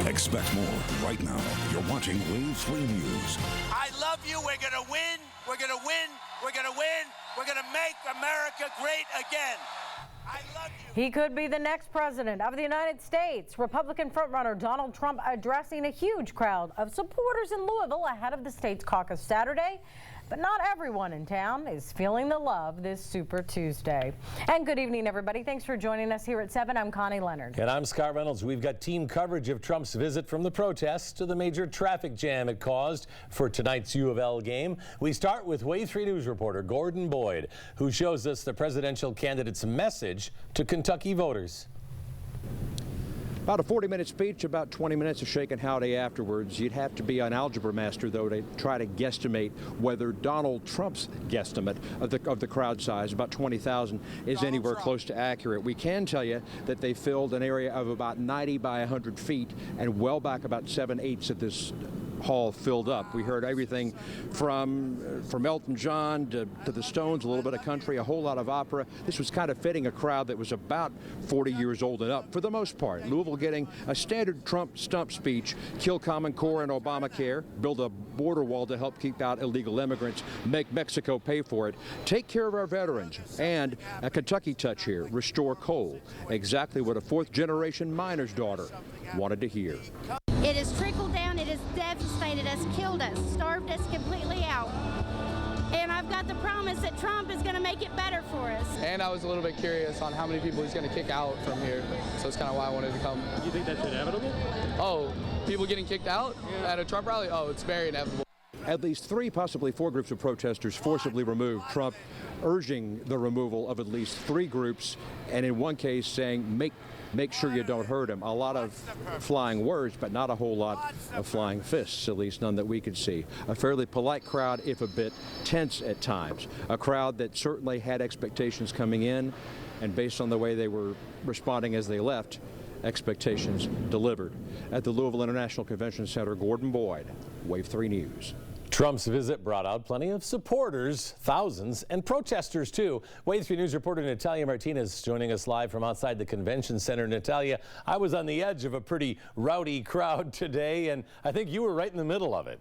Expect more right now. You're watching Wave 3 News. I love you. We're going to win. We're going to win. We're going to win. We're going to make America great again. I love you. He could be the next president of the United States. Republican frontrunner Donald Trump addressing a huge crowd of supporters in Louisville ahead of the state's caucus Saturday. But not everyone in town is feeling the love this Super Tuesday. And good evening, everybody. Thanks for joining us here at 7. I'm Connie Leonard. And I'm Scott Reynolds. We've got team coverage of Trump's visit from the protests to the major traffic jam it caused for tonight's U of L game. We start with Wave 3 News reporter Gordon Boyd, who shows us the presidential candidate's message to Kentucky voters. About a 40-minute speech, about 20 minutes of shake and howdy afterwards. You'd have to be an algebra master, though, to try to guesstimate whether Donald Trump's guesstimate of the crowd size, about 20,000, is anywhere close to accurate. We can tell you that they filled an area of about 90 by 100 feet, and well back about 7/8 of this hall filled up. We heard everything from Elton John to the Stones, a little bit of country, a whole lot of opera. This was kind of fitting a crowd that was about 40 years old and up for the most part. Louisville getting a standard Trump stump speech: kill Common Core and Obamacare, build a border wall to help keep out illegal immigrants, make Mexico pay for it, take care of our veterans, and a Kentucky touch here: restore coal. Exactly what a fourth-generation miner's daughter wanted to hear. It has trickled down, it has devastated us, killed us, starved us completely out. And I've got the promise that Trump is going to make it better for us. And I was a little bit curious on how many people he's going to kick out from here. So that's kind of why I wanted to come. You think that's inevitable? Oh, people getting kicked out at a Trump rally? Oh, it's very inevitable. At least 3, possibly 4 groups of protesters forcibly removed. Trump urging the removal of at least 3 groups, and in one case saying, make sure you don't hurt him. A lot of flying words, but not a whole lot of flying fists, at least none that we could see. A fairly polite crowd, if a bit tense at times. A crowd that certainly had expectations coming in, and based on the way they were responding as they left, expectations delivered. At the Louisville International Convention Center, Gordon Boyd, Wave 3 News. Trump's visit brought out plenty of supporters, thousands, and protesters, too. Wave 3 News reporter Natalia Martinez joining us live from outside the convention center. Natalia, I was on the edge of a pretty rowdy crowd today, and I think you were right in the middle of it.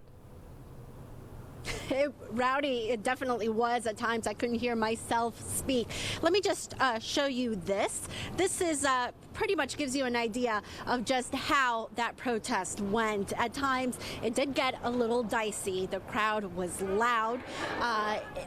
Rowdy, it definitely was at times. I couldn't hear myself speak. Let me just show you this. This is pretty much gives you an idea of just how that protest went. At times, it did get a little dicey. The crowd was loud.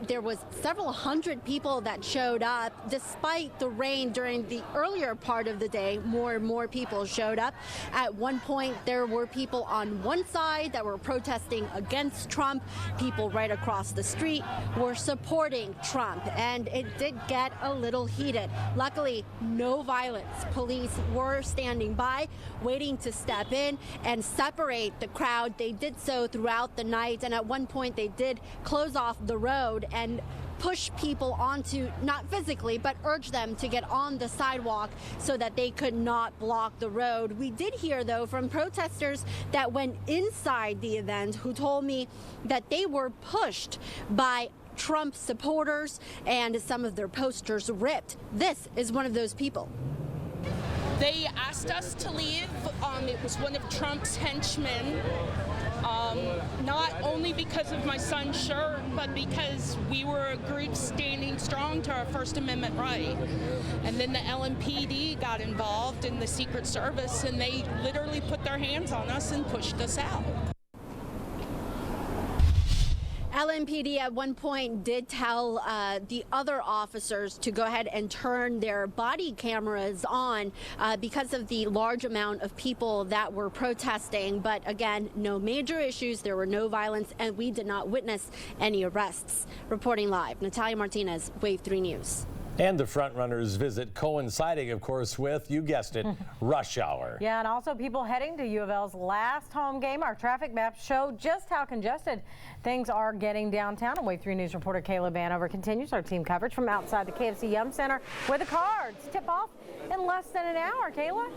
There was several hundred people that showed up. Despite the rain during the earlier part of the day, more and more people showed up. At one point, there were people on one side that were protesting against Trump. People right across the street were supporting Trump, and it did get a little heated. Luckily, no violence. Police were standing by, waiting to step in and separate the crowd. They did so throughout the night, and at one point they did close off the road and push people onto, not physically, but urge them to get on the sidewalk so that they could not block the road. We did hear, though, from protesters that went inside the event who told me that they were pushed by Trump supporters and some of their posters ripped. This is one of those people. They asked us to leave. It was one of Trump's henchmen. Not only because of my son's shirt, but because we were a group standing strong to our First Amendment right. And then the LMPD got involved in the Secret Service, and they literally put their hands on us and pushed us out. LMPD at one point did tell the other officers to go ahead and turn their body cameras on because of the large amount of people that were protesting. But again, no major issues. There were no violence, and we did not witness any arrests. Reporting live, Natalia Martinez, Wave 3 News. And the frontrunner's visit coinciding, of course, with, you guessed it, rush hour. Yeah, and also people heading to U of L's last home game. Our traffic maps show just how congested things are getting downtown. And Wave 3 News reporter Kayla Vanover continues our team coverage from outside the KFC Yum Center, where the cards tip off in less than an hour. Kayla?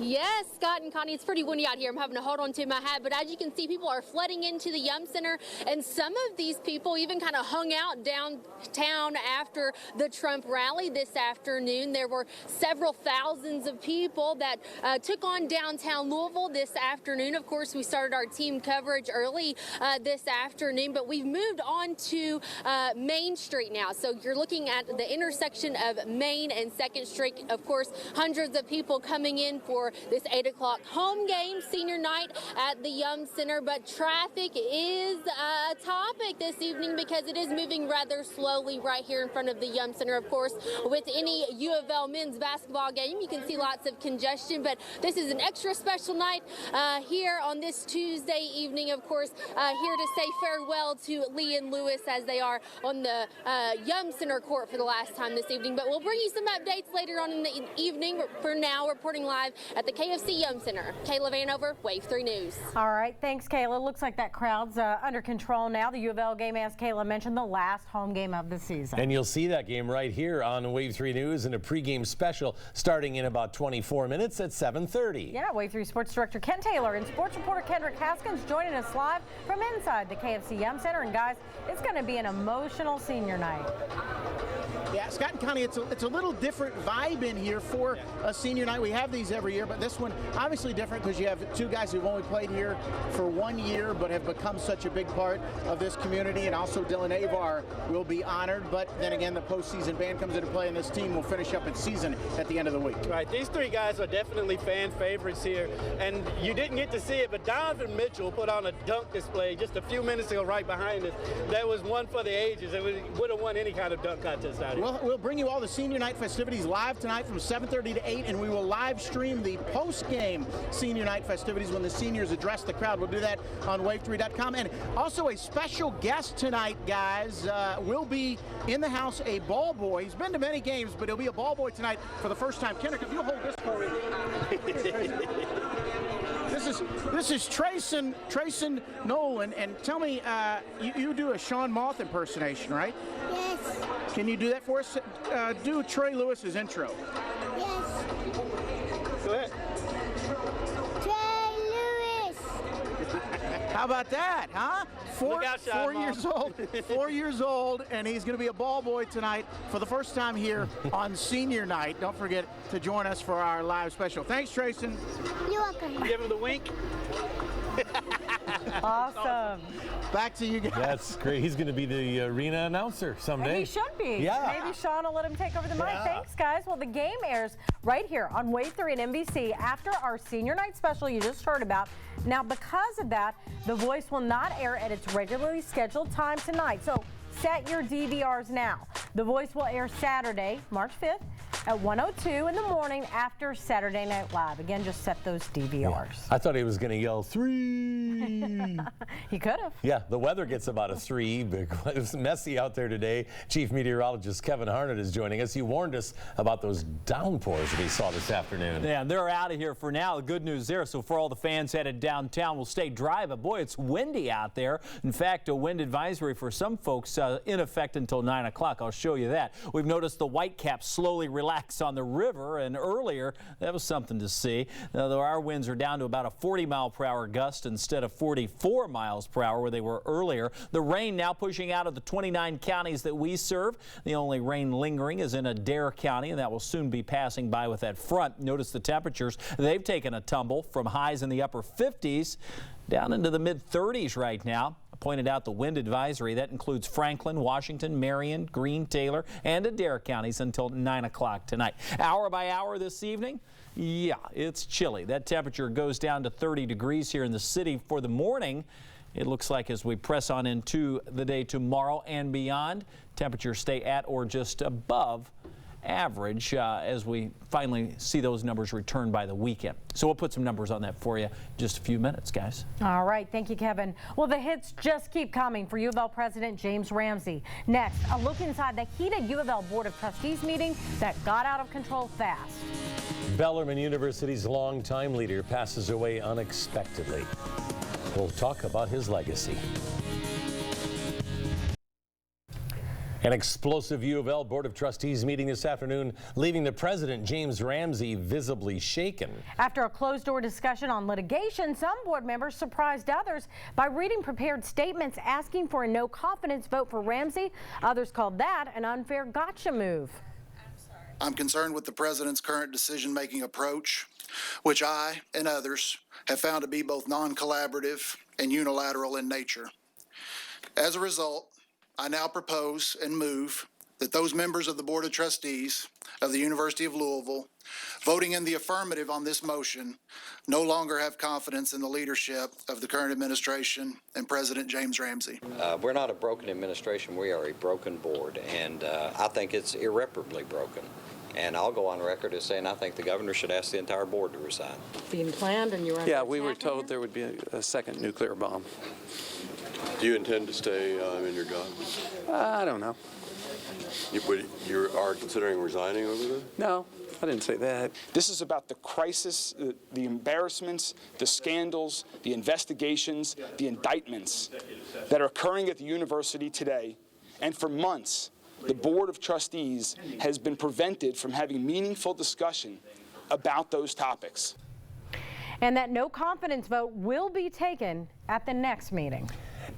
Yes, Scott and Connie, it's pretty windy out here. I'm having to hold on to my hat, but as you can see, people are flooding into the Yum Center, and some of these people even kind of hung out downtown after the Trump rally this afternoon. There were several thousands of people that took on downtown Louisville this afternoon. Of course, we started our team coverage early this afternoon, but we've moved on to Main Street now. So you're looking at the intersection of Main and 2nd Street. Of course, hundreds of people coming in for this 8 o'clock home game, senior night at the Yum Center. But traffic is a topic this evening because it is moving rather slowly right here in front of the Yum Center. Of course, with any U of L men's basketball game, you can see lots of congestion, but this is an extra special night here on this Tuesday evening. Of course, here to say farewell to Lee and Lewis as they are on the Yum Center court for the last time this evening. But we'll bring you some updates later on in the evening. For now, reporting live at the KFC Yum Center. Kayla Vanover, Wave 3 News. All right, thanks, Kayla. Looks like that crowd's under control now. The U of L game, as Kayla mentioned, the last home game of the season. And you'll see that game right here on Wave 3 News and a pregame special starting in about 24 minutes at 7:30. Yeah, Wave 3 Sports Director Ken Taylor and sports reporter Kendrick Haskins joining us live from inside the KFC Yum Center. And guys, it's going to be an emotional senior night. Yeah, Scott and Connie, it's a little different vibe in here for a senior night. We have these every year, but this one obviously different because you have two guys who've only played here for 1 year but have become such a big part of this community, and also Dylan Avar will be honored. But then again, the postseason ban comes into play, and this team will finish up its season at the end of the week. Right, these three guys are definitely fan favorites here, and you didn't get to see it, but Donovan Mitchell put on a dunk display just a few minutes ago right behind us. That was one for the ages. It would have won any kind of dunk contest out here. We'll bring you all the senior night festivities live tonight from 7:30 to 8, and we will live stream the post-game senior night festivities when the seniors address the crowd. We'll do that on wave3.com. And also a special guest tonight, guys, will be in the house, a ball boy. He's been to many games, but he'll be a ball boy tonight for the first time. Kendrick, if you'll hold this for me. This is Trayson Nolan, and tell me, you do a Sean Moth impersonation, right? Yes. Can you do that for us? Do Trey Lewis's intro. Yes. Go ahead. Trey Lewis. How about that, huh? 4 years old, 4 years old, and he's going to be a ball boy tonight for the first time here on senior night. Don't forget to join us for our live special. Thanks, Trayson. You're welcome. Give him the wink. Awesome. Back to you guys. That's great. He's going to be the arena announcer someday. And he should be. Yeah. Maybe Sean will let him take over the mic. Thanks, guys. Well, the game airs right here on Wave 3 and NBC after our senior night special you just heard about. Now, because of that, The Voice will not air at its regularly scheduled time tonight. So set your DVRs now. The Voice will air Saturday, March 5th at 1:02 in the morning after Saturday Night Live. Again, just set those DVRs. Yeah. I thought he was going to yell 3. He could have. Yeah, the weather gets about a 3. It was messy out there today. Chief Meteorologist Kevin Harnett is joining us. He warned us about those downpours that we saw this afternoon. Yeah, they're out of here for now. The good news there, so for all the fans headed downtown, we'll stay dry, but boy, it's windy out there. In fact, a wind advisory for some folks in effect until 9 o'clock. I'll show you that. We've noticed the whitecaps slowly relax on the river, and earlier that was something to see. Though our winds are down to about a 40-mile-per-hour gust instead of 44 miles per hour where they were earlier. The rain now pushing out of the 29 counties that we serve. The only rain lingering is in Adair County, and that will soon be passing by with that front. Notice the temperatures. They've taken a tumble from highs in the upper 50s down into the mid-30s right now. I pointed out the wind advisory. That includes Franklin, Washington, Marion, Greene, Taylor, and Adair counties until 9 o'clock tonight. Hour by hour this evening, yeah, it's chilly. That temperature goes down to 30 degrees here in the city for the morning. It looks like as we press on into the day tomorrow and beyond, temperatures stay at or just above average as we finally see those numbers return by the weekend. So we'll put some numbers on that for you in just a few minutes, guys. All right. Thank you, Kevin. Well, the hits just keep coming for U of L President James Ramsey. Next, a look inside the heated U of L Board of Trustees meeting that got out of control fast. Bellarmine University's longtime leader passes away unexpectedly. We'll talk about his legacy. An explosive UofL Board of Trustees meeting this afternoon, leaving the president, James Ramsey, visibly shaken. After a closed-door discussion on litigation, some board members surprised others by reading prepared statements asking for a no-confidence vote for Ramsey. Others called that an unfair gotcha move. I'm concerned with the president's current decision-making approach, which I and others have found to be both non-collaborative and unilateral in nature. As a result, I now propose and move that those members of the Board of Trustees of the University of Louisville voting in the affirmative on this motion no longer have confidence in the leadership of the current administration and President James Ramsey. We're not a broken administration, we are a broken board, and I think it's irreparably broken. And I'll go on record as saying I think the governor should ask the entire board to resign. Being planned, and you're Yeah, we were told there would be a second nuclear bomb. Do you intend to stay in your job? I don't know. You are considering resigning over there? No, I didn't say that. This is about the crisis, the embarrassments, the scandals, the investigations, the indictments that are occurring at the university today. And for months, the Board of Trustees has been prevented from having meaningful discussion about those topics. And that no confidence vote will be taken at the next meeting.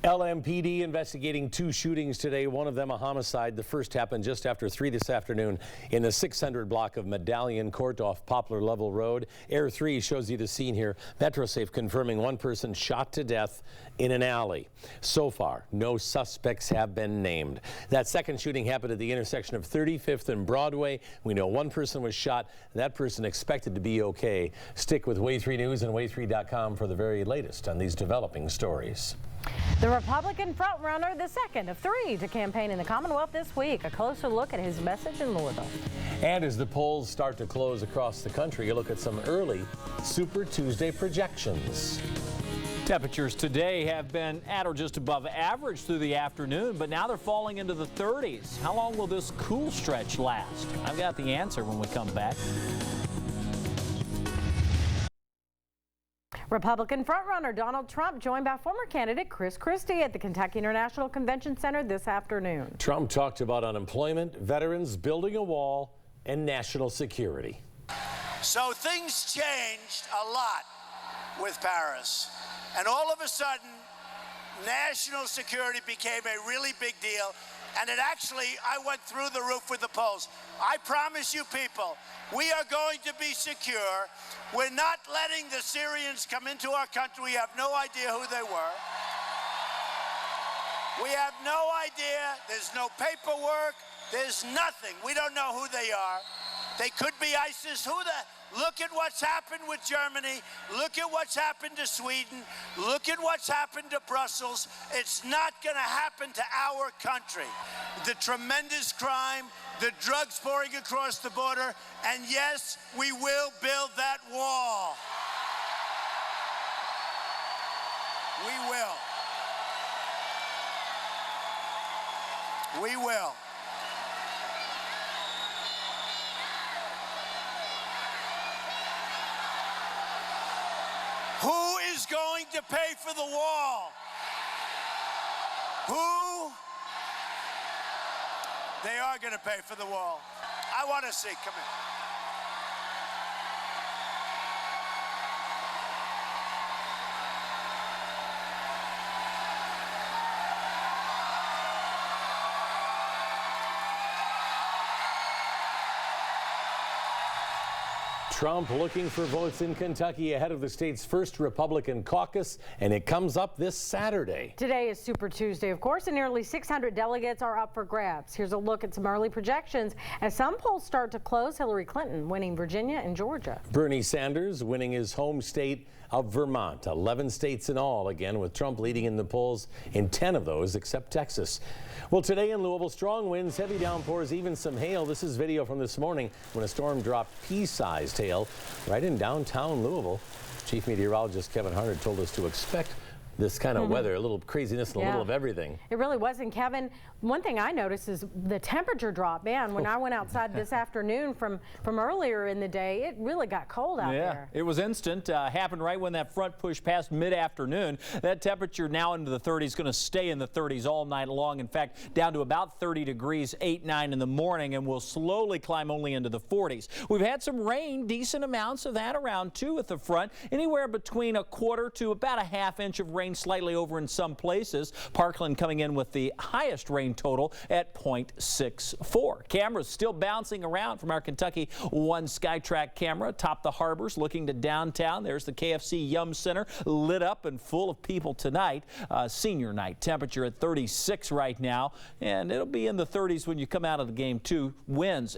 LMPD investigating 2 shootings today, one of them a homicide. The first happened just after 3 this afternoon in the 600 block of Medallion Court off Poplar Level Road. Air 3 shows you the scene here. MetroSafe confirming one person shot to death in an alley. So far, no suspects have been named. That second shooting happened at the intersection of 35th and Broadway. We know one person was shot. That person expected to be okay. Stick with Wave 3 News and Wave3.com for the very latest on these developing stories. The Republican frontrunner, the second of 3 to campaign in the Commonwealth this week. A closer look at his message in Louisville. And as the polls start to close across the country, you look at some early Super Tuesday projections. Temperatures today have been at or just above average through the afternoon, but now they're falling into the 30s. How long will this cool stretch last? I've got the answer when we come back. Republican frontrunner Donald Trump joined by former candidate Chris Christie at the Kentucky International Convention Center this afternoon. Trump talked about unemployment, veterans, building a wall, and national security. So things changed a lot with Paris. And all of a sudden, national security became a really big deal. And it actually, I went through the roof with the polls. I promise you people, we are going to be secure. We're not letting the Syrians come into our country. We have no idea who they were. We have no idea. There's no paperwork. There's nothing. We don't know who they are. They could be ISIS. Look at what's happened with Germany. Look at what's happened to Sweden. Look at what's happened to Brussels. It's not going to happen to our country. The tremendous crime, the drugs pouring across the border, and yes, we will build that wall. We will. We will. Who is going to pay for the wall? Who? They are going to pay for the wall. I want to see. Come here. Trump looking for votes in Kentucky ahead of the state's first Republican caucus, and it comes up this Saturday. Today is Super Tuesday, of course, and nearly 600 delegates are up for grabs. Here's a look at some early projections as some polls start to close. Hillary Clinton winning Virginia and Georgia. Bernie Sanders winning his home state of Vermont. 11 states in all, again, with Trump leading in the polls in 10 of those except Texas. Well, today in Louisville, strong winds, heavy downpours, even some hail. This is video from this morning when a storm dropped pea-sized hail right in downtown Louisville. Chief Meteorologist Kevin Harnett told us to expect this kind of weather, a little craziness and a little of everything. It really was. And Kevin, one thing I noticed is the temperature drop. Man, when I went outside this afternoon from earlier in the day, it really got cold out there. It was instant. Happened right when that front pushed past mid-afternoon. That temperature now into the 30s, going to stay in the 30s all night long. In fact, down to about 30 degrees, 8, 9 in the morning, and will slowly climb only into the 40s. We've had some rain, decent amounts of that around 2 at the front, anywhere between a quarter to about a half inch of rain, slightly over in some places. Parkland coming in with the highest rain total at 0.64. Cameras still bouncing around from our Kentucky One SkyTrack camera atop the harbors looking to downtown. There's the KFC Yum Center lit up and full of people tonight. Senior night temperature at 36 right now, and it'll be in the 30s when you come out of the game too. Winds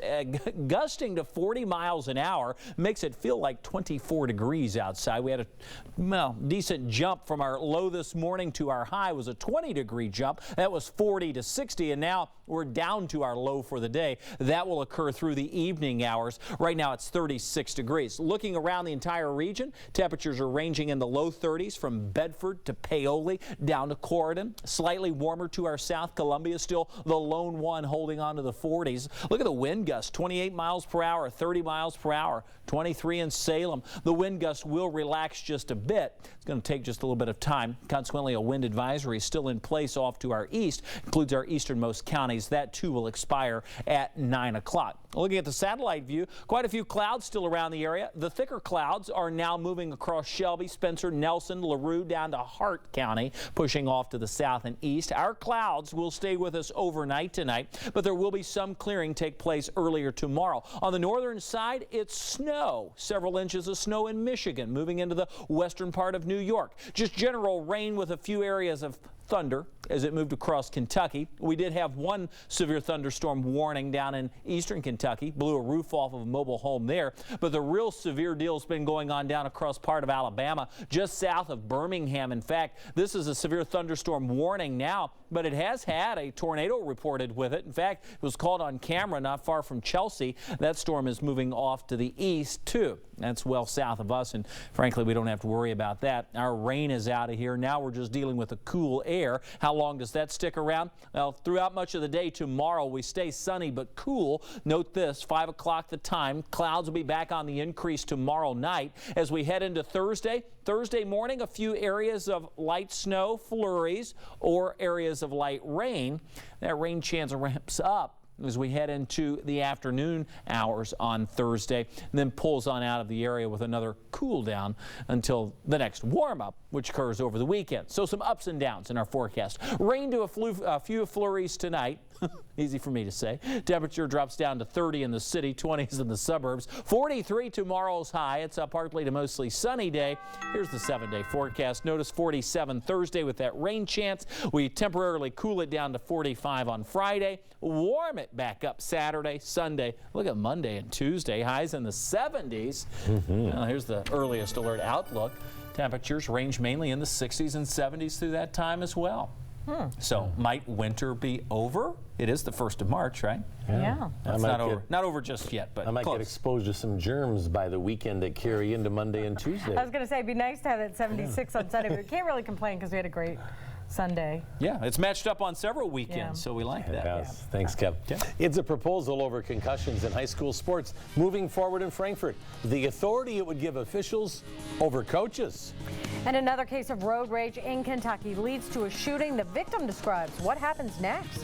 gusting to 40 miles an hour makes it feel like 24 degrees outside. We had a decent jump from our low this morning to our high was a 20-degree jump. That was 40 to 60, and now we're down to our low for the day. That will occur through the evening hours. Right now it's 36 degrees. Looking around the entire region, temperatures are ranging in the low 30s from Bedford to Paoli down to Corydon. Slightly warmer to our south. Columbia still the lone one holding on to the 40s. Look at the wind gust, 28 miles per hour, 30 miles per hour, 23 in Salem. The wind gust will relax just a bit. It's going to take just a little bit of time. Consequently, a wind advisory is still in place off to our east, includes our easternmost counties. That too will expire at 9 o'clock. Looking at the satellite view, quite a few clouds still around the area. The thicker clouds are now moving across Shelby, Spencer, Nelson, LaRue down to Hart County, pushing off to the south and east. Our clouds will stay with us overnight tonight, but there will be some clearing take place earlier tomorrow. On the northern side, it's snow. Several inches of snow in Michigan, moving into the western part of New York. Just general rain with a few areas of thunder as it moved across Kentucky. We did have one severe thunderstorm warning down in eastern Kentucky, blew a roof off of a mobile home there, but the real severe deal's been going on down across part of Alabama, just south of Birmingham. In fact, this is a severe thunderstorm warning now, but it has had a tornado reported with it. In fact, it was caught on camera not far from Chelsea. That storm is moving off to the east too. That's well south of us, and frankly, we don't have to worry about that. Our rain is out of here. Now we're just dealing with the cool air. How long does that stick around? Well, throughout much of the day tomorrow, we stay sunny but cool. Note this, 5 o'clock the time. Clouds will be back on the increase tomorrow night. As we head into Thursday morning, a few areas of light snow flurries or areas of light rain. That rain chance ramps up as we head into the afternoon hours on Thursday, and then pulls on out of the area with another cool down until the next warm up, which occurs over the weekend. So some ups and downs in our forecast. Rain to a few flurries tonight. Easy for me to say. Temperature drops down to 30 in the city, 20s in the suburbs. 43 tomorrow's high. It's a partly to mostly sunny day. Here's the 7-day forecast. Notice 47 Thursday with that rain chance. We temporarily cool it down to 45 on Friday. Warm it back up Saturday, Sunday. Look at Monday and Tuesday. Highs in the 70s. Well, here's the earliest alert outlook. Temperatures range mainly in the 60s and 70s through that time as well. So might winter be over? It is the 1st of March, right? Yeah. That's not over. Not over just yet, but I might get exposed to some germs by the weekend that carry into Monday and Tuesday. I was going to say, it'd be nice to have that 76 on Sunday, but we can't really complain because we had a great Sunday. Yeah, it's matched up on several weekends, so we like that. Yes. Thanks, Kev. It's a proposal over concussions in high school sports moving forward in Frankfort. The authority it would give officials over coaches. And another case of road rage in Kentucky leads to a shooting. The victim describes what happens next.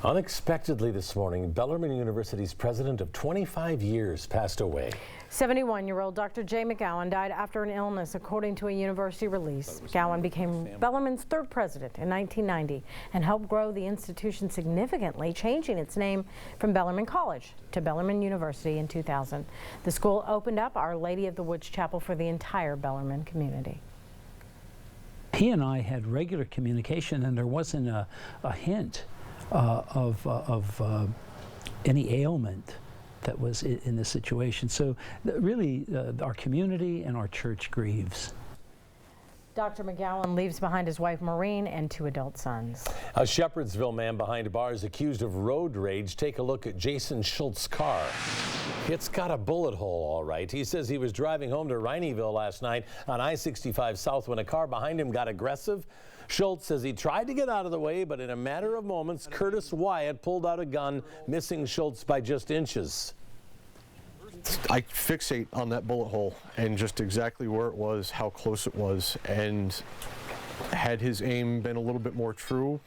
Unexpectedly this morning, Bellarmine University's president of 25 years passed away. 71-year-old Dr. Jay McGowan died after an illness, according to a university release. McGowan became Bellarmine's third president in 1990 and helped grow the institution significantly, changing its name from Bellarmine College to Bellarmine University in 2000. The school opened up Our Lady of the Woods Chapel for the entire Bellarmine community. He and I had regular communication, and there wasn't a hint of any ailment that was in this situation. So really, our community and our church grieves. Dr. McGowan leaves behind his wife Maureen and 2 adult sons. A Shepherdsville man behind bars accused of road rage. Take a look at Jason Schultz's car. It's got a bullet hole, all right. He says he was driving home to Rhineyville last night on I-65 South when a car behind him got aggressive. Schultz says he tried to get out of the way, but in a matter of moments, Curtis Wyatt pulled out a gun, missing Schultz by just inches. I fixate on that bullet hole and just exactly where it was, how close it was, and had his aim been a little bit more true,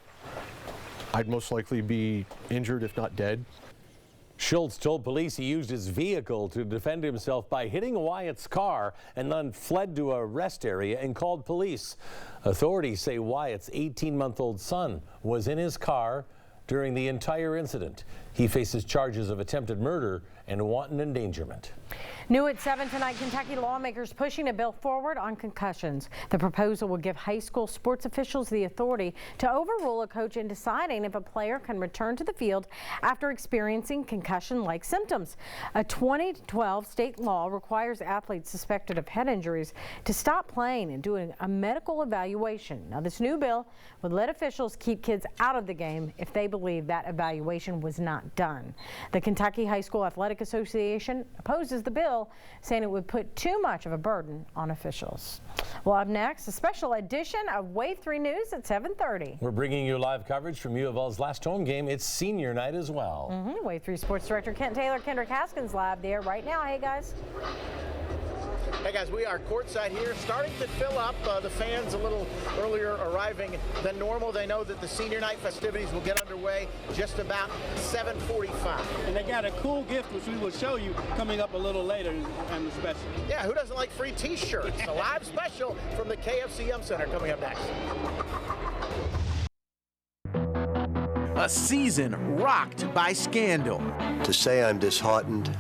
I'd most likely be injured, if not dead. Schultz told police he used his vehicle to defend himself by hitting Wyatt's car and then fled to a rest area and called police. Authorities say Wyatt's 18-month-old son was in his car during the entire incident. He faces charges of attempted murder and wanton endangerment. New at 7 tonight, Kentucky lawmakers pushing a bill forward on concussions. The proposal will give high school sports officials the authority to overrule a coach in deciding if a player can return to the field after experiencing concussion-like symptoms. A 2012 state law requires athletes suspected of head injuries to stop playing and doing a medical evaluation. Now, this new bill would let officials keep kids out of the game if they believe that evaluation was not done. The Kentucky High School Athletic Association opposes the bill, saying it would put too much of a burden on officials. Well, up next, a special edition of Wave 3 News at 7:30. We're bringing you live coverage from UofL's last home game. It's senior night as well. Wave 3 Sports Director Kent Taylor, Kendrick Haskins live there right now. Hey, guys. Hey guys, we are courtside here, starting to fill up. The fans a little earlier arriving than normal. They know that the senior night festivities will get underway just about 7:45. And they got a cool gift, which we will show you coming up a little later on the special. Yeah, who doesn't like free t-shirts? A live special from the KFC Yum Center coming up next. A season rocked by scandal. To say I'm disheartened,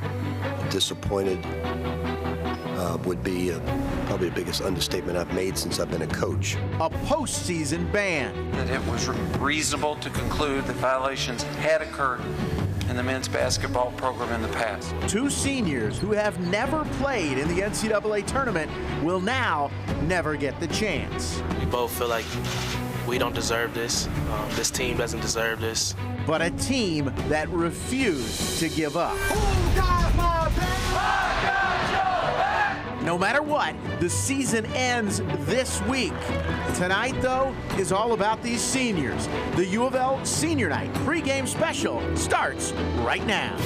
disappointed, would be probably the biggest understatement I've made since I've been a coach. A postseason ban. That it was reasonable to conclude that violations had occurred in the men's basketball program in the past. 2 seniors who have never played in the NCAA tournament will now never get the chance. We both feel like we don't deserve this. This team doesn't deserve this. But a team that refused to give up. No matter what, the season ends this week. Tonight, though, is all about these seniors. The UofL Senior Night pregame special starts right now.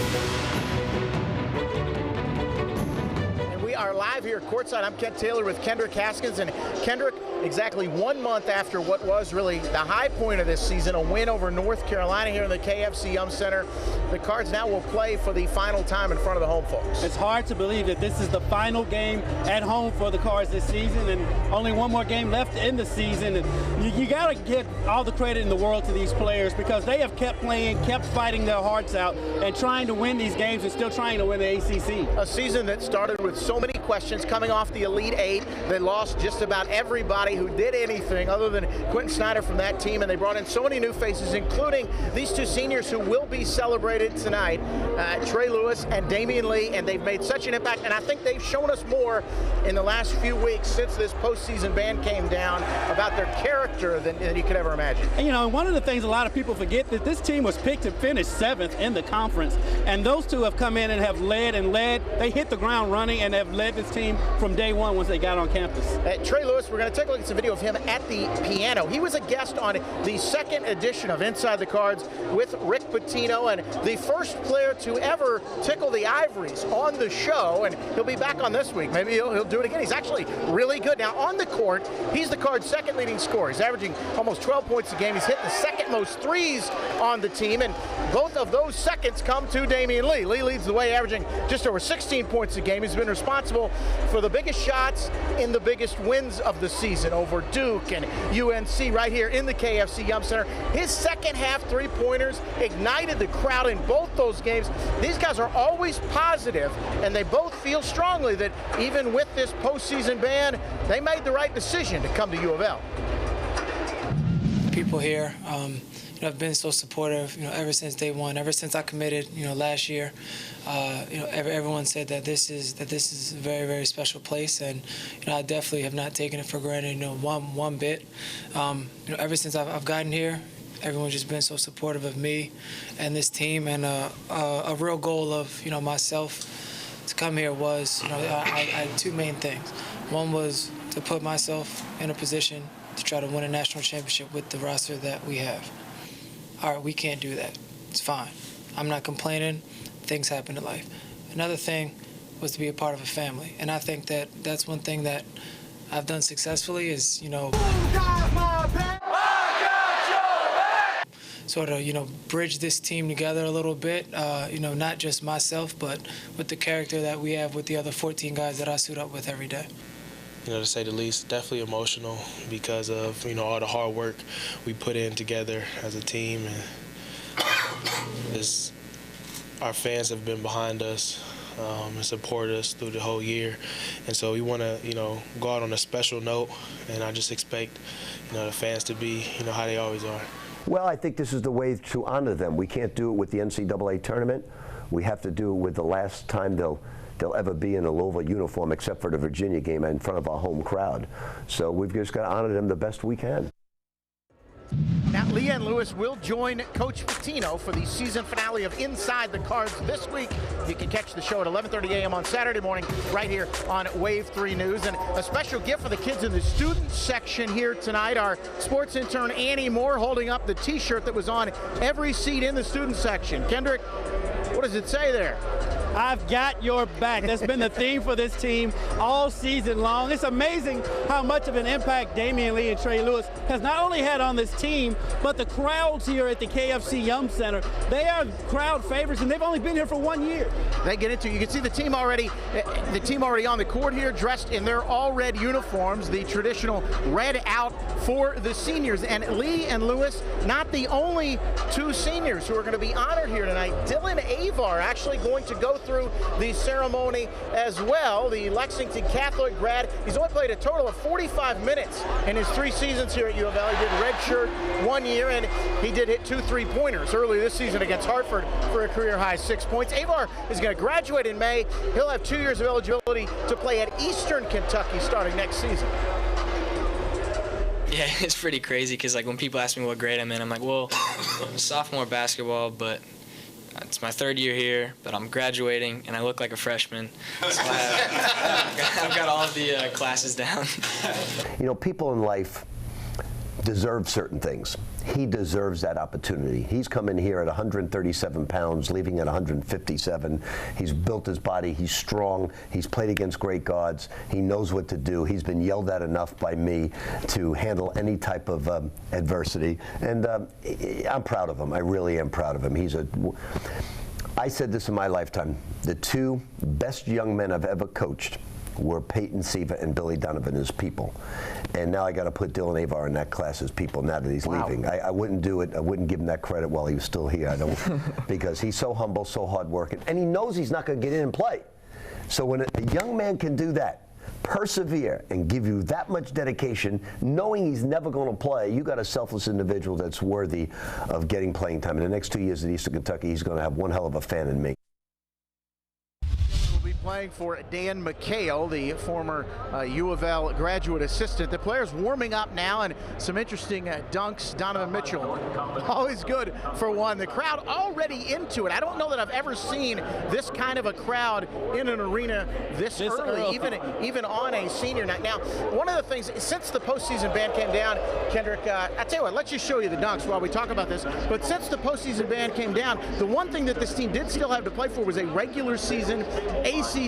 We are live here courtside. I'm Kent Taylor with Kendrick Haskins. And Kendrick, exactly 1 month after what was really the high point of this season, a win over North Carolina here in the KFC Yum Center, the Cards now will play for the final time in front of the home folks. It's hard to believe that this is the final game at home for the Cards this season, and only one more game left in the season. And you got to give all the credit in the world to these players because they have kept playing, kept fighting their hearts out, and trying to win these games and still trying to win the ACC. A season that started with so many questions coming off the Elite Eight. They lost just about everybody who did anything other than Quentin Snyder from that team, and they brought in so many new faces, including these 2 seniors who will be celebrated tonight, Trey Lewis and Damian Lee, and they've made such an impact, and I think they've shown us more in the last few weeks since this postseason ban came down about their character than you could ever imagine. And, you know, one of the things a lot of people forget that this team was picked to finish 7th in the conference, and those 2 have come in and have led. They hit the ground running and have led this team from day one once they got on campus. Trey Lewis, we're going to take a look at some video of him at the piano. He was a guest on the 2nd edition of Inside the Cards with Rick Pitino, and the first player to ever tickle the ivories on the show, and he'll be back on this week. Maybe he'll do it again. He's actually really good. Now, on the court, he's the Cards' 2nd leading scorer. He's averaging almost 12 points a game. He's hitting the 2nd most threes on the team, and both of those seconds come to Damian Lee. Lee leads the way, averaging just over 16 points a game. He's been responsible for the biggest shots in the biggest wins of the season over Duke and UNC right here in the KFC Yum Center. His second half three-pointers ignited the crowd in both those games. These guys are always positive, and they both feel strongly that even with this postseason ban, they made the right decision to come to UofL. People here, have been so supportive, ever since day one, ever since I committed, last year. Everyone said that this is a very, very special place, and I definitely have not taken it for granted, one bit. Ever since I've gotten here, everyone's just been so supportive of me and this team, and a real goal of myself to come here was I had two main things. One was to put myself in a position to try to win a national championship with the roster that we have. All right, we can't do that. It's fine. I'm not complaining. Things happen in life. Another thing was to be a part of a family, and I think that that's one thing that I've done successfully is, sort of, bridge this team together a little bit, not just myself, but with the character that we have with the other 14 guys that I suit up with every day. To say the least, definitely emotional because of, all the hard work we put in together as a team. And our fans have been behind us and supported us through the whole year. And so we want to, go out on a special note, and I just expect, the fans to be, how they always are. Well, I think this is the way to honor them. We can't do it with the NCAA tournament. We have to do it with the last time they'll ever be in a Louisville uniform, except for the Virginia game in front of our home crowd. So we've just got to honor them the best we can. Now, Leanne Lewis will join Coach Pitino for the season finale of Inside the Cards this week. You can catch the show at 11:30 a.m. on Saturday morning right here on Wave 3 News. And a special gift for the kids in the student section here tonight. Our sports intern Annie Moore holding up the T-shirt that was on every seat in the student section. Kendrick, what does it say there? I've got your back. That's been the theme for this team all season long. It's amazing how much of an impact Damian Lee and Trey Lewis has not only had on this team, but the crowds here at the KFC Yum Center. They are crowd favorites, and they've only been here for 1 year. They get into it. You can see the team already on the court here, dressed in their all-red uniforms, the traditional red out for the seniors. And Lee and Lewis, not the only two seniors who are going to be honored here tonight. Dylan Avar actually going to go through the ceremony as well. The Lexington Catholic grad. He's only played a total of 45 minutes in his 3 seasons here at U of L. He did redshirt 1 year, and he did hit 2 3-pointers early this season against Hartford for a career-high 6 points. Avar is going to graduate in May. He'll have 2 years of eligibility to play at Eastern Kentucky starting next season. Yeah, it's pretty crazy because, when people ask me what grade I'm in, I'm like, well, sophomore basketball, but it's my 3rd year here, but I'm graduating, and I look like a freshman. So I've got all of the classes down. People in life deserve certain things. He deserves that opportunity. He's come in here at 137 pounds, leaving at 157. He's built his body. He's strong. He's played against great guards. He knows what to do. He's been yelled at enough by me to handle any type of adversity. And I'm proud of him. I really am proud of him. I said this in my lifetime. The 2 best young men I've ever coached were Peyton Siva and Billy Donovan as people. And now I got to put Dylan Avar in that class as people now that he's leaving. I wouldn't do it. I wouldn't give him that credit while he was still here. I don't, because he's so humble, so hardworking, and he knows he's not going to get in and play. So when a young man can do that, persevere and give you that much dedication, knowing he's never going to play, you got a selfless individual that's worthy of getting playing time. In the next 2 years at Eastern Kentucky, he's going to have one hell of a fan in me. Playing for Dan McHale, the former U of L graduate assistant. The players warming up now, and some interesting dunks. Donovan Mitchell, always good for one. The crowd already into it. I don't know that I've ever seen this kind of a crowd in an arena this early, even on a senior night. Now, one of the things, since the postseason ban came down, Kendrick, I tell you what, let's just show you the dunks while we talk about this. But since the postseason ban came down, the one thing that this team did still have to play for was a regular season ACC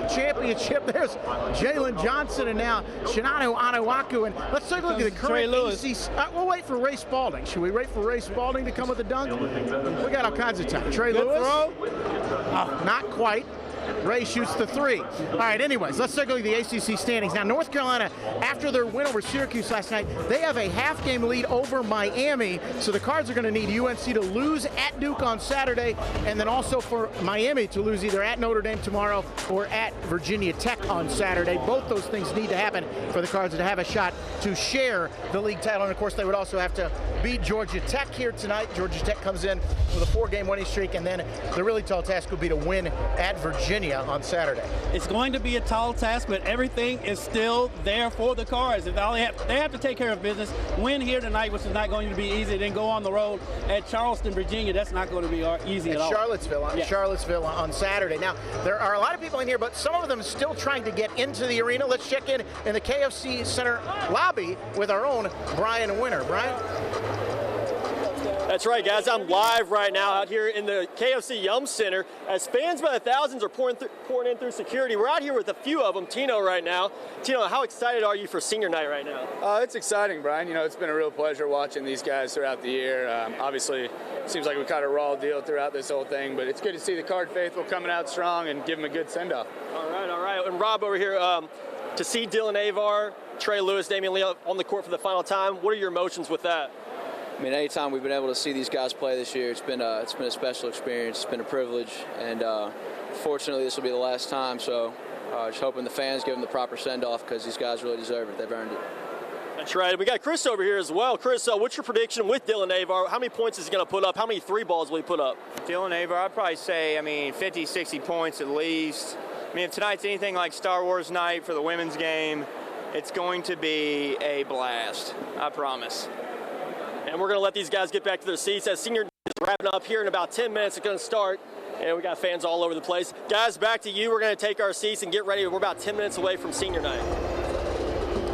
championship. There's Jalen Johnson and now Shinano Anawaku. And let's take a look at the current ACC. We'll wait for Ray Spalding. Should we wait for Ray Spalding to come with a dunk? We got all kinds of time. Trey Lewis? Oh, not quite. Ray shoots the 3. All right, anyways, let's take a look at the ACC standings. Now, North Carolina, after their win over Syracuse last night, they have a half-game lead over Miami, so the Cards are going to need UNC to lose at Duke on Saturday, and then also for Miami to lose either at Notre Dame tomorrow or at Virginia Tech on Saturday. Both those things need to happen for the Cards to have a shot to share the league title, and of course, they would also have to beat Georgia Tech here tonight. Georgia Tech comes in with a 4-game winning streak, and then the really tall task will be to win at Virginia on Saturday. It's going to be a tall task, but everything is still there for the Cards. They have to take care of business, win here tonight, which is not going to be easy, then go on the road at Charleston, Virginia. That's not going to be easy at all. Charlottesville on Saturday. Now, there are a lot of people in here, but some of them still trying to get into the arena. Let's check in the KFC Center lobby with our own Brian Winter. Brian? That's right, guys. I'm live right now out here in the KFC Yum Center as fans by the thousands are pouring in through security. We're out here with a few of them. Tino right now. Tino, how excited are you for senior night right now? It's exciting, Brian. You know, it's been a real pleasure watching these guys throughout the year. Obviously, it seems like we caught a raw deal throughout this whole thing, but it's good to see the Card faithful coming out strong and give them a good send-off. All right. And Rob over here, to see Dylan Avar, Trey Lewis, Damian Lee on the court for the final time, what are your emotions with that? I mean, anytime we've been able to see these guys play this year, it's been a special experience. It's been a privilege, and fortunately, this will be the last time. So, just hoping the fans give them the proper send-off because these guys really deserve it. They've earned it. That's right. We got Chris over here as well. Chris, what's your prediction with Dylan Avar? How many points is he going to put up? How many 3 balls will he put up? Dylan Avar, I'd probably say, 50, 60 points at least. If tonight's anything like Star Wars night for the women's game, it's going to be a blast. I promise. And we're going to let these guys get back to their seats as senior is wrapping up here in about 10 minutes. It's going to start, and we got fans all over the place. Guys, back to you. We're going to take our seats and get ready. We're about 10 minutes away from senior night.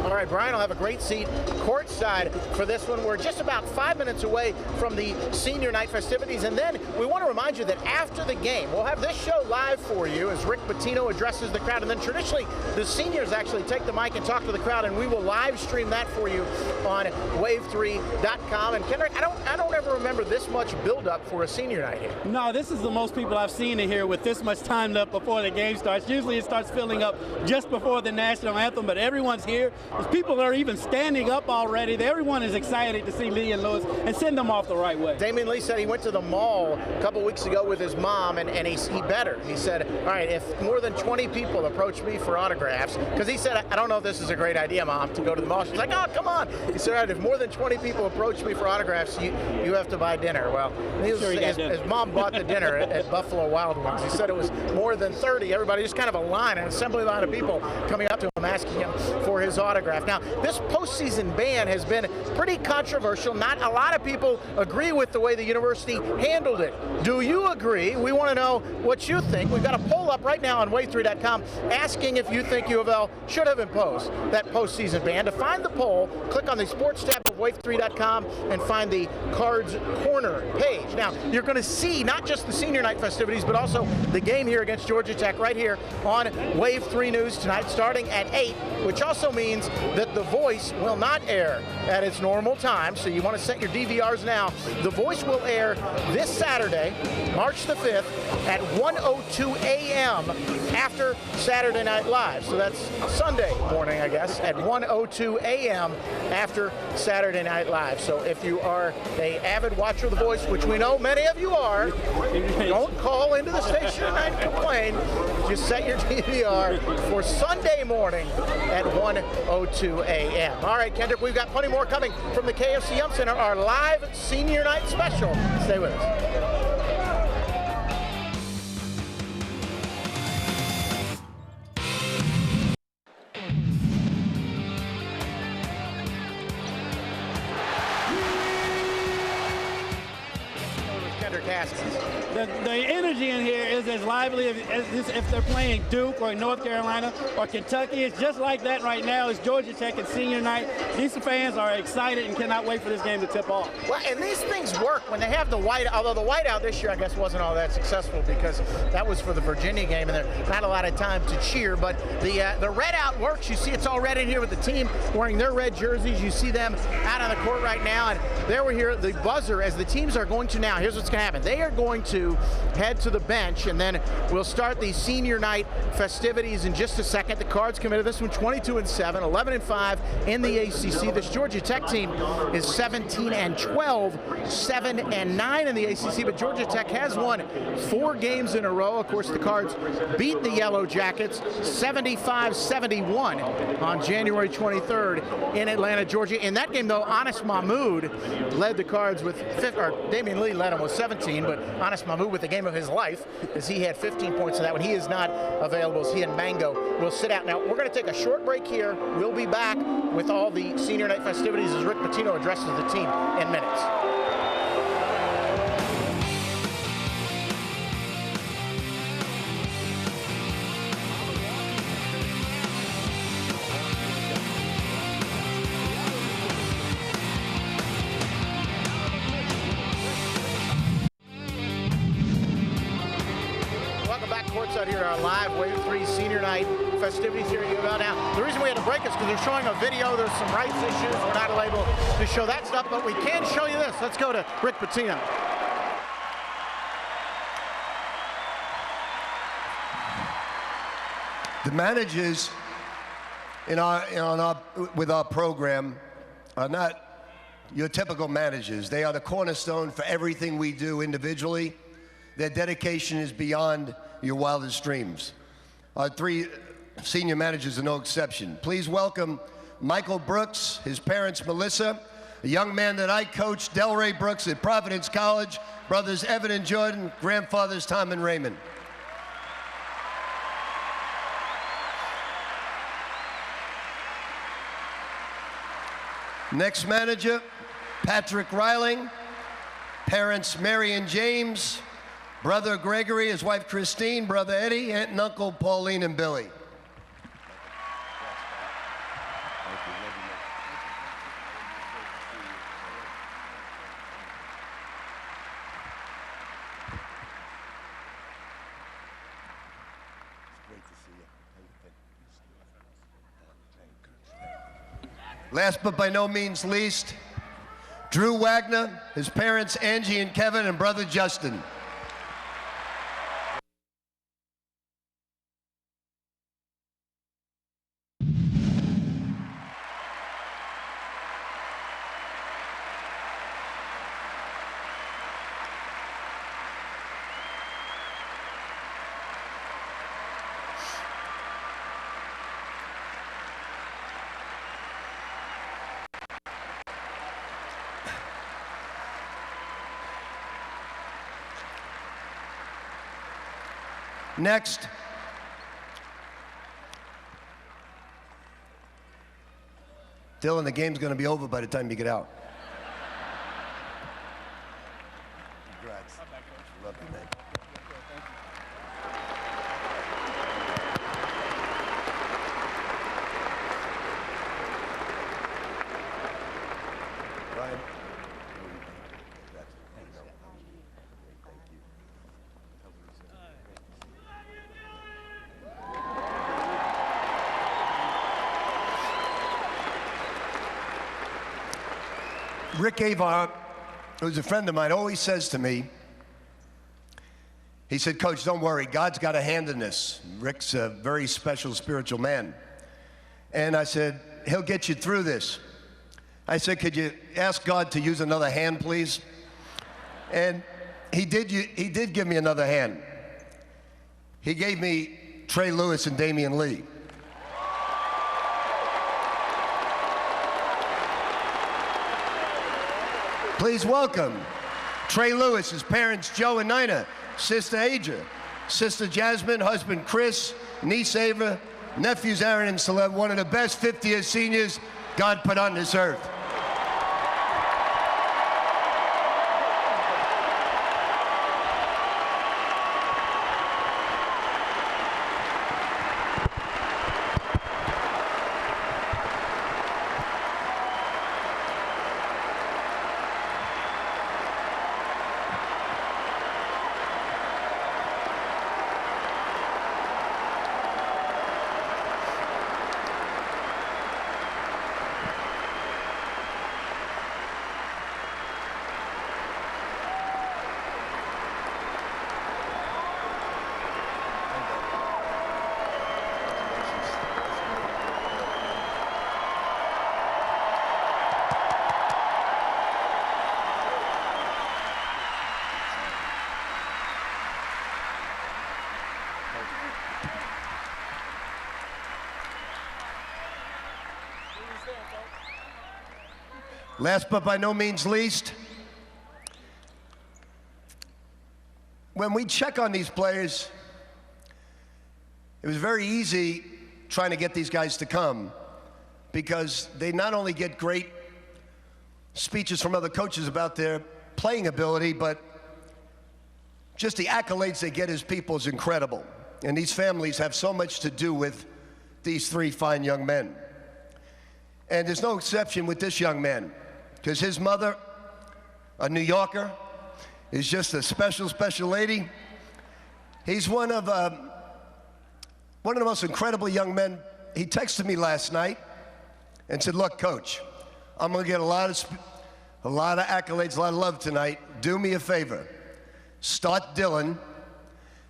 All right, Brian will have a great seat courtside for this one. We're just about 5 minutes away from the senior night festivities. And then we want to remind you that after the game, we'll have this show live for you as Rick Pitino addresses the crowd. And then traditionally, the seniors actually take the mic and talk to the crowd, and we will live stream that for you on wave3.com. And Kendrick, I don't ever remember this much buildup for a senior night here. No, this is the most people I've seen in here with this much time left before the game starts. Usually it starts filling up just before the national anthem, but everyone's here. People are even standing up already. Everyone is excited to see Lee and Lewis and send them off the right way. Damian Lee said he went to the mall a couple weeks ago with his mom, and he bet her. He said, all right, if more than 20 people approach me for autographs, because he said, I don't know if this is a great idea, Mom, to go to the mall. She's like, oh, come on. He said, all right, if more than 20 people approach me for autographs, you have to buy dinner. Well, his mom bought the dinner at Buffalo Wild Wings. He said it was more than 30. Everybody, just kind of a line, an assembly line of people coming up to him asking him for his autograph. Now, this postseason ban has been pretty controversial. Not a lot of people agree with the way the university handled it. Do you agree? We want to know what you think. We've got a poll up right now on wave3.com asking if you think U of L should have imposed that postseason ban. To find the poll, click on the sports tab of wave3.com and find the Cards Corner page. Now, you're going to see not just the senior night festivities, but also the game here against Georgia Tech right here on Wave 3 News tonight, starting at 8, which also means that The Voice will not air at its normal time, so you want to set your DVRs now. The Voice will air this Saturday, March the 5th, at 1:02 a.m. after Saturday Night Live. So that's Sunday morning, I guess, at 1:02 a.m. after Saturday Night Live. So if you are an avid watcher of The Voice, which we know many of you are, don't call into the station tonight and complain. Just set your DVR for Sunday morning at 1:02 a.m. All right, Kendrick, we've got plenty more coming from the KFC Yum Center, our live Senior Night Special. Stay with us. The energy in here is as lively as if they're playing Duke or North Carolina or Kentucky. It's just like that right now. It's Georgia Tech and senior night. These fans are excited and cannot wait for this game to tip off. Well, and these things work when they have the white, although the whiteout this year I guess wasn't all that successful because that was for the Virginia game and there's not a lot of time to cheer, but the red out works. You see it's all red in here with the team wearing their red jerseys. You see them out on the court right now, and there we hear the buzzer as the teams are going to now. Here's what's going to happen. They are going to to head to the bench, and then we'll start the senior night festivities in just a second. The Cards committed this one 22-7, 11-5 in the ACC. This Georgia Tech team is 17-12, 7-9 in the ACC, but Georgia Tech has won 4 games in a row. Of course, the Cards beat the Yellow Jackets 75-71 on January 23rd in Atlanta, Georgia. In that game, though, Anas Mahmoud led the Cards with, Damian Lee led him with 17, but Anas Mahmoud with the game of his life, as he had 15 points in that one. He is not available, as he and Mango will sit out. Now, we're going to take a short break here. We'll be back with all the senior night festivities as Rick Pitino addresses the team in minutes. Out here, our live Wave 3 Senior Night festivities here at UofL. Now, the reason we had to break is because they're showing a video. There's some rights issues. We're not able to show that stuff, but we can show you this. Let's go to Rick Pitino. The managers with our program are not your typical managers. They are the cornerstone for everything we do individually. Their dedication is beyond your wildest dreams. Our 3 senior managers are no exception. Please welcome Michael Brooks, his parents Melissa, a young man that I coached, Delray Brooks at Providence College, brothers Evan and Jordan, grandfathers Tom and Raymond. Next manager, Patrick Reiling, parents Mary and James, brother Gregory, his wife Christine, brother Eddie, aunt and uncle Pauline and Billy. Last but by no means least, Drew Wagner, his parents Angie and Kevin, and brother Justin. Next, Dylan, the game's going to be over by the time you get out. Congrats. Love you, man. Ryan. Rick Avon, who's a friend of mine, always says to me, he said, Coach, don't worry, God's got a hand in this. Rick's a very special spiritual man. And I said, he'll get you through this. I said, could you ask God to use another hand, please? And he did give me another hand. He gave me Trey Lewis and Damian Lee. Please welcome Trey Lewis, his parents Joe and Nina, sister Adria, sister Jasmine, husband Chris, niece Ava, nephews Aaron and Celeb, one of the best 50th seniors God put on this earth. Last but by no means least, when we check on these players, it was very easy trying to get these guys to come because they not only get great speeches from other coaches about their playing ability, but just the accolades they get as people is incredible. And these families have so much to do with these three fine young men. And there's no exception with this young man, because his mother, a New Yorker, is just a special, special lady. He's one of the most incredible young men. He texted me last night and said, look, Coach, I'm going to get a lot of accolades, a lot of love tonight. Do me a favor. Start Dylan,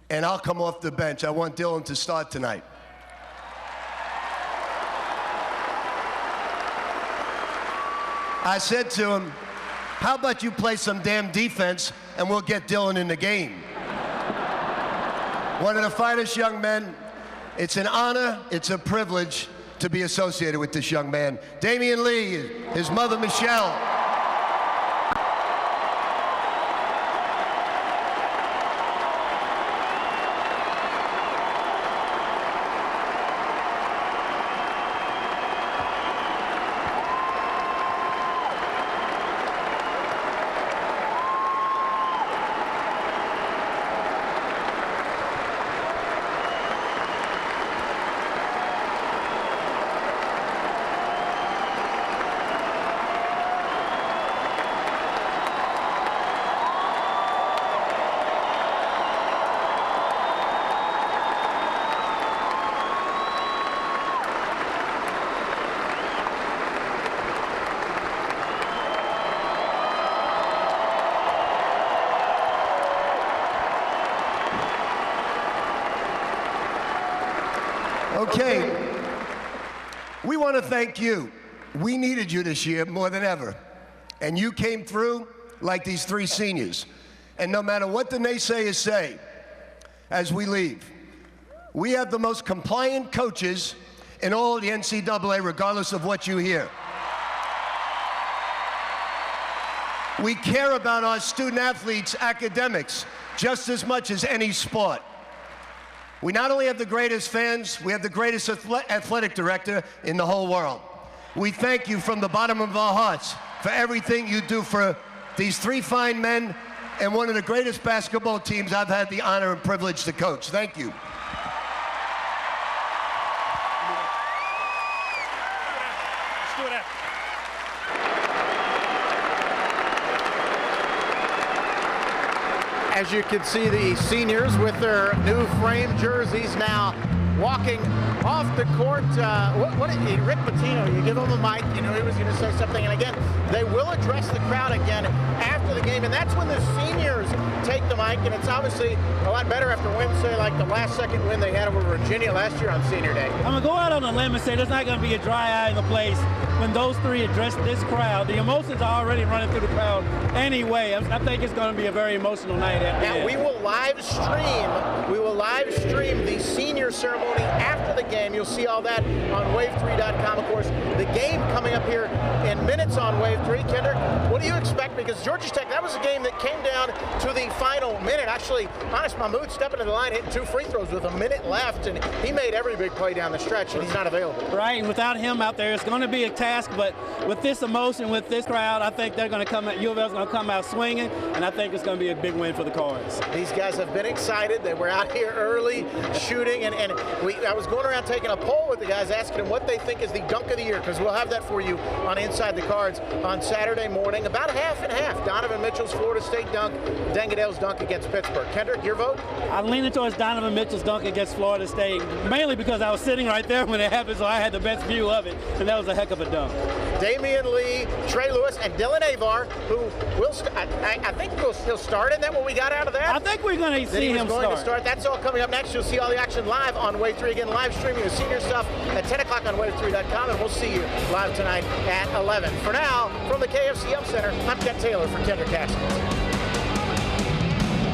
and I'll come off the bench. I want Dylan to start tonight. I said to him, how about you play some damn defense and we'll get Dylan in the game. One of the finest young men. It's an honor, it's a privilege to be associated with this young man. Damian Lee, his mother Michelle. Okay, we want to thank you. We needed you this year more than ever. And you came through like these three seniors. And no matter what the naysayers say, as we leave, we have the most compliant coaches in all the NCAA, regardless of what you hear. We care about our student athletes' academics just as much as any sport. We not only have the greatest fans, we have the greatest athletic director in the whole world. We thank you from the bottom of our hearts for everything you do for these three fine men and one of the greatest basketball teams I've had the honor and privilege to coach. Thank you. As you can see, the seniors with their new frame jerseys now walking off the court. Rick Pitino, you give him a mic, you know he was going to say something. And again, they will address the crowd again after the game. And that's when the seniors take the mic. And it's obviously a lot better after wins, say, like the last second win they had over Virginia last year on senior day. I'm going to go out on a limb and say there's not going to be a dry eye in the place when those three address this crowd. The emotions are already running through the crowd anyway. I think it's going to be a very emotional night. Now, we will live stream the senior ceremony after the game. You'll see all that on wave3.com. Of course, the game coming up here in minutes on Wave 3. Kendrick, what do you expect? Because Georgia Tech, that was a game that came down to the final minute. Actually, Anas Mahmoud stepping to the line, hitting 2 free throws with a minute left, and he made every big play down the stretch, and he's not available. Right, and without him out there, it's going to be a task, but with this emotion, with this crowd, I think they're going to come out, UofL's going to come out swinging, and I think it's going to be a big win for the Cards. These guys have been excited. They were out here early shooting, and I was going around taking a poll with the guys, asking them what they think is the dunk of the year, because we'll have that for you on Inside the Cards on Saturday morning. About half and half. Donovan Mitchell's Florida State dunk, Dengadale's dunk against Pittsburgh. Kendrick, your vote? I'm leaning towards Donovan Mitchell's dunk against Florida State, mainly because I was sitting right there when it happened, so I had the best view of it, and that was a heck of a dunk. Damian Lee, Trey Lewis, and Dylan Avar, who will I think he'll start. Isn't that what we got out of that? I think we're going to see him start. That's all coming up next. You'll see all the action live on Wave 3. Again, live streaming the senior stuff at 10 o'clock on wave3.com, and we'll see you live tonight at 11. For now, from the KFC Yum Center, I'm Ken Taylor for Kendrick Cassidy.